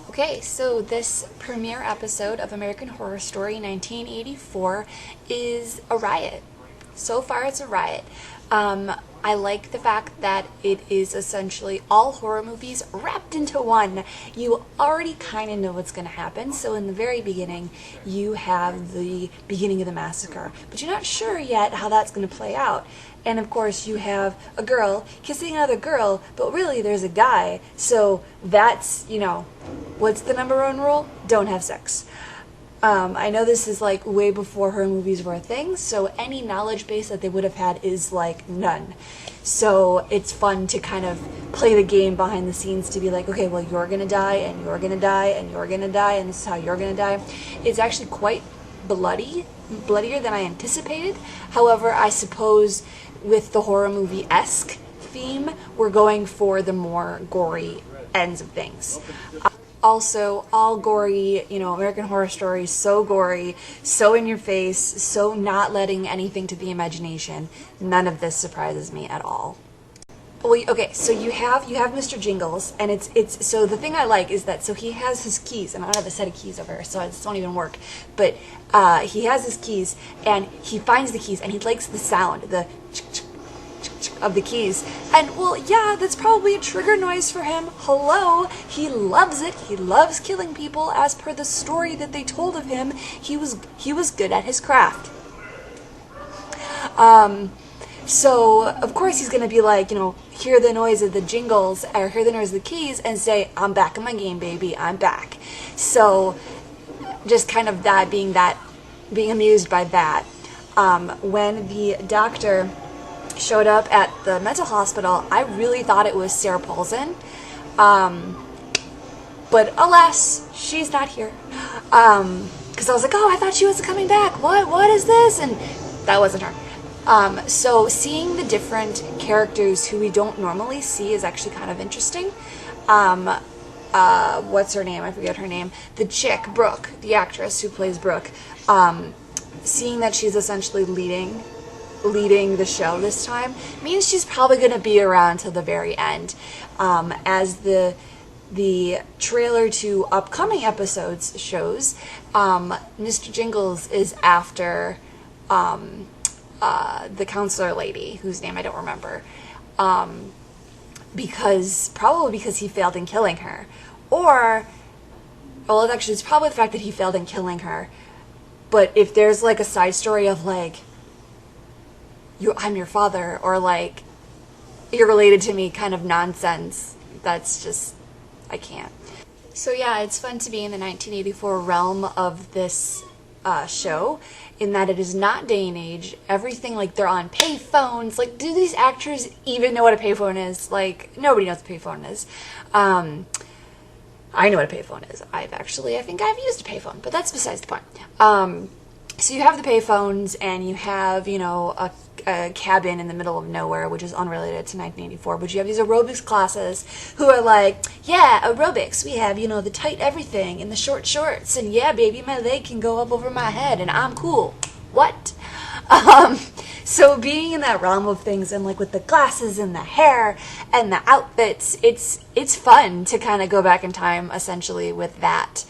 Okay, so this premiere episode of American Horror Story 1984 is a riot. So far, it's a riot. I like the fact that it is essentially all horror movies wrapped into one. You already kind of know what's going to happen. So, in the very beginning, you have the beginning of the massacre, but you're not sure yet how that's going to play out. And of course, you have a girl kissing another girl, but really there's a guy. So, that's, what's the number one rule? Don't have sex. I know this is like way before horror movies were a thing, so any knowledge base that they would have had is like none. So it's fun to kind of play the game behind the scenes to be like, okay, well, you're gonna die, and you're gonna die, and you're gonna die, and this is how you're gonna die. It's actually quite bloodier than I anticipated. However, I suppose with the horror movie-esque theme, we're going for the more gory ends of things. Also, all gory, American Horror Story, so gory, so in your face, so not letting anything to the imagination. None of this surprises me at all. Well, okay, so you have Mr. Jingles, and it's so the thing I like is that so he has his keys, and I don't have a set of keys over here, so this won't even work. But he has his keys, and he finds the keys, and he likes the sound, the of the keys. And well, yeah, that's probably a trigger noise for him. Hello, he loves it. He loves killing people. As per the story that they told of him, he was good at his craft. So of course he's gonna be like, hear the noise of the jingles or hear the noise of the keys and say, I'm back in my game, baby, I'm back. So just kind of being amused by that. When the doctor showed up at the mental hospital, I really thought it was Sarah Paulson. But alas, she's not here. Because I was like, oh, I thought she was coming back. What is this? And that wasn't her. So seeing the different characters who we don't normally see is actually kind of interesting. What's her name? I forget her name. The chick, Brooke, the actress who plays Brooke. Seeing that she's essentially leading the show this time means she's probably going to be around till the very end. As the trailer to upcoming episodes shows, Mr. Jingles is after the counselor lady, whose name I don't remember, probably because he failed in killing her. Actually, it's probably the fact that he failed in killing her. But if there's like a side story of like, I'm your father, or like, you're related to me kind of nonsense, that's just, I can't. So yeah, it's fun to be in the 1984 realm of this show, in that it is not day and age. Everything, like, they're on payphones. Like, do these actors even know what a payphone is? Like, nobody knows what a payphone is. I know what a payphone is. I think I've used a payphone, but that's besides the point. So you have the payphones, and you have, a cabin in the middle of nowhere, which is unrelated to 1984, but you have these aerobics classes who are like, yeah, aerobics, we have, the tight everything and the short shorts, and yeah, baby, my leg can go up over my head, and I'm cool. What? So being in that realm of things, and like with the glasses and the hair and the outfits, it's fun to kind of go back in time, essentially, with that.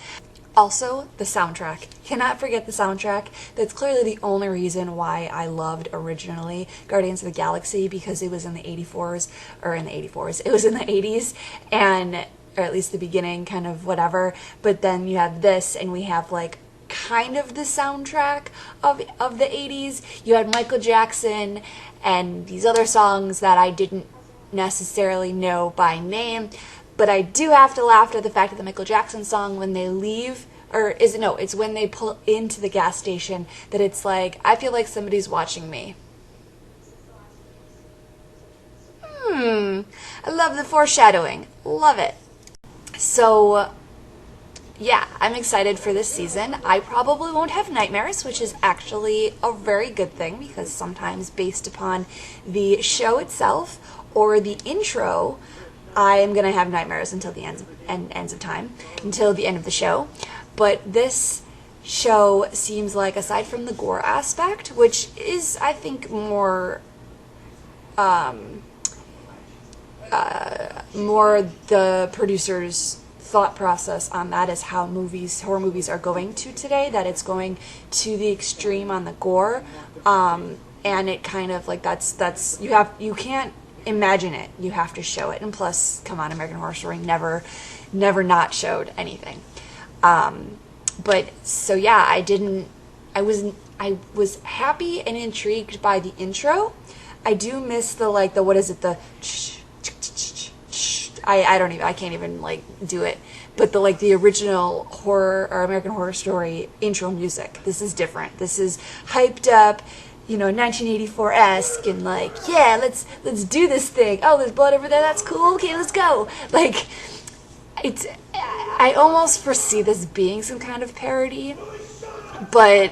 Also, the soundtrack. Cannot forget the soundtrack. That's clearly the only reason why I loved originally Guardians of the Galaxy, because it was in the 84s, it was in the 80s, or at least the beginning, kind of whatever. But then you have this, and we have like kind of the soundtrack of the 80s. You had Michael Jackson and these other songs that I didn't necessarily know by name. But I do have to laugh at the fact that the Michael Jackson song, when they leave, it's when they pull into the gas station, that it's like, I feel like somebody's watching me. I love the foreshadowing. Love it. So, yeah, I'm excited for this season. I probably won't have nightmares, which is actually a very good thing, because sometimes based upon the show itself or the intro, I am going to have nightmares until the ends of time, until the end of the show. But this show seems like, aside from the gore aspect, which is, I think, more the producer's thought process on that is how horror movies are going to today, that it's going to the extreme on the gore, and it kind of like that's you can't imagine it, you have to show it. And plus, come on, American Horror Story never not showed anything. But so yeah, I was happy and intrigued by the intro. I do miss the what is it, the I can't even like do it, but the original horror or American Horror Story intro music. This is different. This is hyped up, 1984-esque, and yeah, let's do this thing. Oh, there's blood over there. That's cool. Okay, let's go. I almost foresee this being some kind of parody, but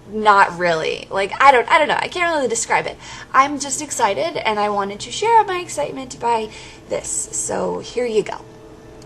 not really. I don't know. I can't really describe it. I'm just excited, and I wanted to share my excitement by this. So here you go.